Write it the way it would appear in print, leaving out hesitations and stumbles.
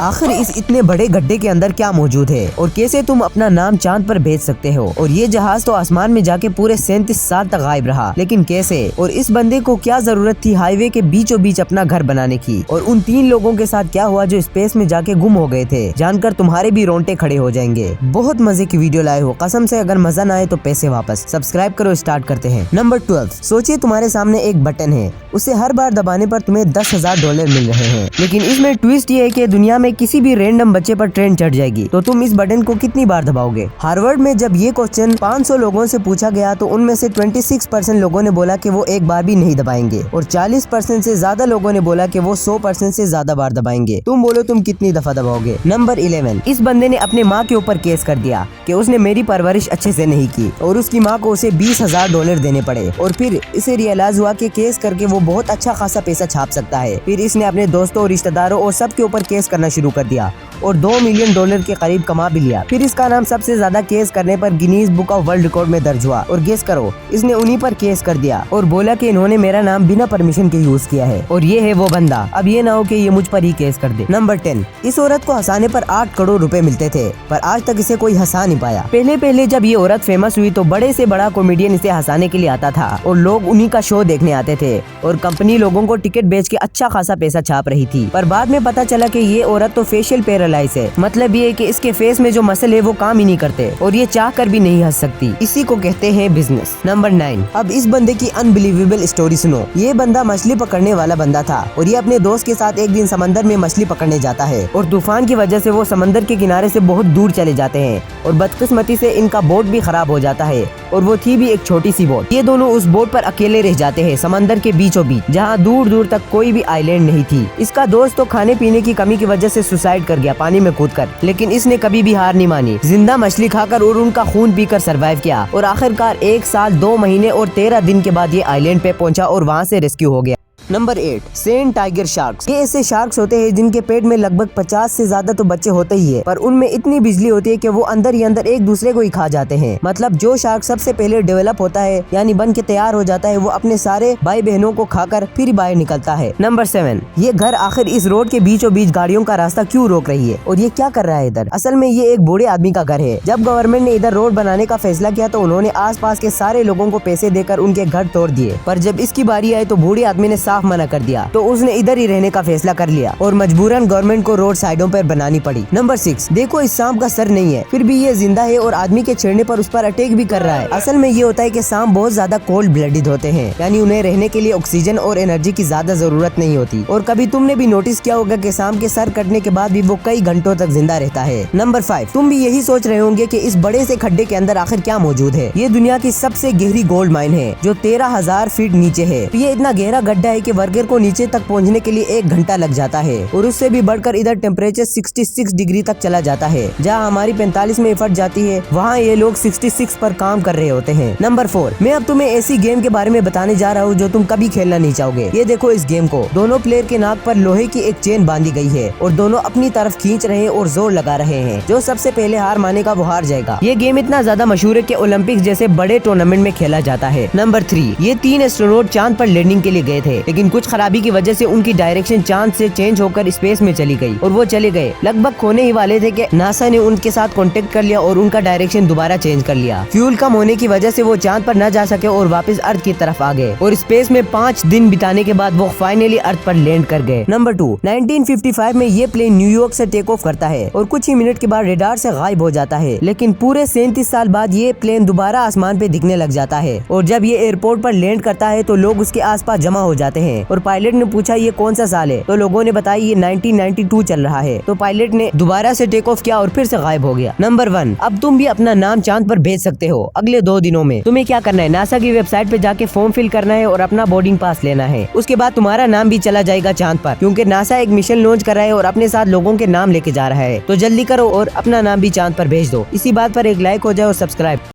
आखिर इस इतने बड़े गड्ढे के अंदर क्या मौजूद है और कैसे तुम अपना नाम चांद पर भेज सकते हो। और ये जहाज तो आसमान में जाके पूरे 37 साल तक गायब रहा, लेकिन कैसे। और इस बंदे को क्या जरूरत थी हाईवे के बीचों बीच अपना घर बनाने की। और उन 3 लोगों के साथ क्या हुआ जो स्पेस में जाके गुम हो गए थे, जानकर तुम्हारे भी रोंगटे खड़े हो जाएंगे। बहुत मजे की वीडियो लाए हो कसम से, अगर मजा ना आए तो पैसे वापस। सब्सक्राइब करो, स्टार्ट करते हैं। नंबर 12। सोचिए तुम्हारे सामने एक बटन है, उसे हर बार दबाने पर तुम्हें $10,000 मिल रहे हैं, लेकिन इसमें ट्विस्ट ये है कि दुनिया में किसी भी रैंडम बच्चे पर ट्रेन चढ़ जाएगी तो तुम इस बटन को कितनी बार दबाओगे। हार्वर्ड में जब ये क्वेश्चन 500 लोगों से पूछा गया तो उनमें से 26% लोगों ने बोला कि वो एक बार भी नहीं दबाएंगे और 40% से ज्यादा लोगों ने बोला कि वो 100% से ज्यादा बार दबाएंगे। तुम बोलो तुम कितनी दफा दबाओगे। नंबर 11। इस बंदे ने अपने माँ के ऊपर केस कर दिया कि उसने मेरी परवरिश अच्छे से नहीं की और उसकी माँ को उसे $20,000 देने पड़े। और फिर इसे रियलाइज हुआ कि केस करके वो बहुत अच्छा खासा पैसा छाप सकता है। फिर इसने अपने दोस्तों और रिश्तेदारों और सबके ऊपर केस करना शुरू कर दिया और $2 मिलियन के करीब कमा भी लिया। फिर इसका नाम सबसे ज्यादा केस करने पर Guinness book of world record में दर्ज हुआ। और गेस करो, इसने उन्हीं पर केस कर दिया और बोला कि इन्होंने मेरा नाम बिना परमिशन के यूज किया है। और ये है वो बंदा। अब ये ना हो कि ये मुझ पर ही केस कर दे। नंबर 10। इस औरत को हंसाने पर 8 करोड़ रुपए मिलते थे, पर आज तक इसे कोई हंसा नहीं पाया। पहले जब ये औरत फेमस हुई तो बड़े से बड़ा कॉमेडियन इसे हंसाने के लिए आता था और लोग उन्हीं का शो देखने आते थे और कंपनी लोगों को टिकट बेच के अच्छा खासा पैसा छाप रही थी। पर बाद में पता चला कि ये औरत तो फेशियल पैरालाइज है, मतलब ये कि इसके फेस में जो मसल है वो काम ही नहीं करते और ये चाह कर भी नहीं हंस सकती। इसी को कहते हैं बिजनेस। नंबर 9। अब इस बंदे की अनबिलीवेबल स्टोरी सुनो। ये बंदा मछली पकड़ने वाला बंदा था और ये अपने दोस्त के साथ एक दिन समंदर में मछली पकड़ने जाता है और तूफान की वजह से वो समंदर के किनारे से बहुत दूर चले जाते हैं और बदकिस्मती से इनका बोट भी खराब हो जाता है और वो थी भी एक छोटी सी बोट। ये दोनों उस बोट पर अकेले रह जाते हैं समंदर के बीचों बीच, जहाँ दूर दूर तक कोई भी आइलैंड नहीं थी। इसका दोस्त तो खाने पीने की कमी की वजह से सुसाइड कर गया पानी में कूदकर, लेकिन इसने कभी भी हार नहीं मानी। जिंदा मछली खाकर और उनका खून पीकर सरवाइव किया और आखिरकार 1 साल 2 महीने और 13 दिन के बाद ये आइलैंड पे पहुंचा और वहाँ से रेस्क्यू हो गया। नंबर 8। Sand tiger sharks. ये ऐसे शार्क्स होते हैं जिनके पेट में लगभग 50 से ज्यादा तो बच्चे होते ही है, पर उनमें इतनी बिजली होती है कि वो अंदर ही अंदर एक दूसरे को ही खा जाते हैं। मतलब जो शार्क सबसे पहले डेवलप होता है यानी बन के तैयार हो जाता है, वो अपने सारे भाई बहनों को खाकर फिर बाहर निकलता है। नंबर 7। ये घर आखिर इस रोड के बीचों बीच गाड़ियों का रास्ता क्यों रोक रही है और ये क्या कर रहा है इधर। असल में ये एक बूढ़े आदमी का घर है। जब गवर्नमेंट ने इधर रोड बनाने का फैसला किया तो उन्होंने आस पास के सारे लोगों को पैसे देकर उनके घर तोड़ दिए, पर जब इसकी बारी आई तो बूढ़े आदमी ने साफ मना कर दिया, तो उसने इधर ही रहने का फैसला कर लिया और मजबूरन गवर्नमेंट को रोड साइडों पर बनानी पड़ी। नंबर 6। देखो इस सांप का सर नहीं है, फिर भी ये जिंदा है और आदमी के छेड़ने पर उस पर अटैक भी कर रहा है। असल में ये होता है कि सांप बहुत ज्यादा कोल्ड ब्लडेड होते हैं, यानी उन्हें रहने के लिए ऑक्सीजन और एनर्जी की ज्यादा जरूरत नहीं होती। और कभी तुमने भी नोटिस किया होगा कि सांप के सर कटने के बाद भी वो कई घंटों तक जिंदा रहता है। नंबर 5। तुम भी यही सोच रहे होंगे कि इस बड़े से खड्डे के अंदर आखिर क्या मौजूद है। ये दुनिया की सबसे गहरी गोल्ड माइन है जो 13,000 फीट नीचे है। ये इतना गहरा गड्ढा है कि वर्कर को नीचे तक पहुंचने के लिए 1 घंटा लग जाता है और उससे भी बढ़कर इधर टेम्परेचर 66 डिग्री तक चला जाता है। जहां हमारी 45 में फट जाती है, वहां ये लोग 66 पर काम कर रहे होते हैं। नंबर 4। मैं अब तुम्हें ऐसी गेम के बारे में बताने जा रहा हूं जो तुम कभी खेलना नहीं चाहोगे। ये देखो इस गेम को। दोनों प्लेयर के नाक पर लोहे की एक चेन बांधी गई है और दोनों अपनी तरफ खींच रहे हैं और जोर लगा रहे हैं। जो सबसे पहले हार मानेगा वो हार जाएगा। ये गेम इतना ज्यादा मशहूर है कि ओलंपिक्स जैसे बड़े टूर्नामेंट में खेला जाता है। नंबर 3। ये 3 एस्ट्रोनॉट चांद पर लैंडिंग के लिए गए थे, लेकिन कुछ खराबी की वजह से उनकी डायरेक्शन चांद से चेंज होकर स्पेस में चली गई और वो चले गए। लगभग खोने ही वाले थे कि नासा ने उनके साथ कांटेक्ट कर लिया और उनका डायरेक्शन दोबारा चेंज कर लिया। फ्यूल कम होने की वजह से वो चांद पर न जा सके और वापस अर्थ की तरफ आ गए और स्पेस में 5 दिन बिताने के बाद वो फाइनली अर्थ पर लैंड कर गए। नंबर 2। 1955 में ये प्लेन न्यूयॉर्क से टेक ऑफ करता है और कुछ ही मिनट के बाद रेडार से गायब हो जाता है, लेकिन पूरे 37 साल बाद ये प्लेन दोबारा आसमान पे दिखने लग जाता है और जब ये एयरपोर्ट पर लैंड करता है तो लोग उसके आसपास जमा हो जाते हैं और पायलट ने पूछा ये कौन सा साल है, तो लोगों ने बताया ये 1992 चल रहा है। तो पायलट ने दोबारा से टेक ऑफ किया और फिर से गायब हो गया। नंबर 1। अब तुम भी अपना नाम चांद पर भेज सकते हो अगले 2 दिनों में। तुम्हें क्या करना है, नासा की वेबसाइट पे जाके फॉर्म फिल करना है और अपना बोर्डिंग पास लेना है। उसके बाद तुम्हारा नाम भी चला जाएगा चांद पर, क्योंकि नासा एक मिशन लॉन्च कर रहा है और अपने साथ लोगों के नाम लेके जा रहा है। तो जल्दी करो और अपना नाम भी चांद पर भेज दो। इसी बात पर एक लाइक हो जाए और सब्सक्राइब।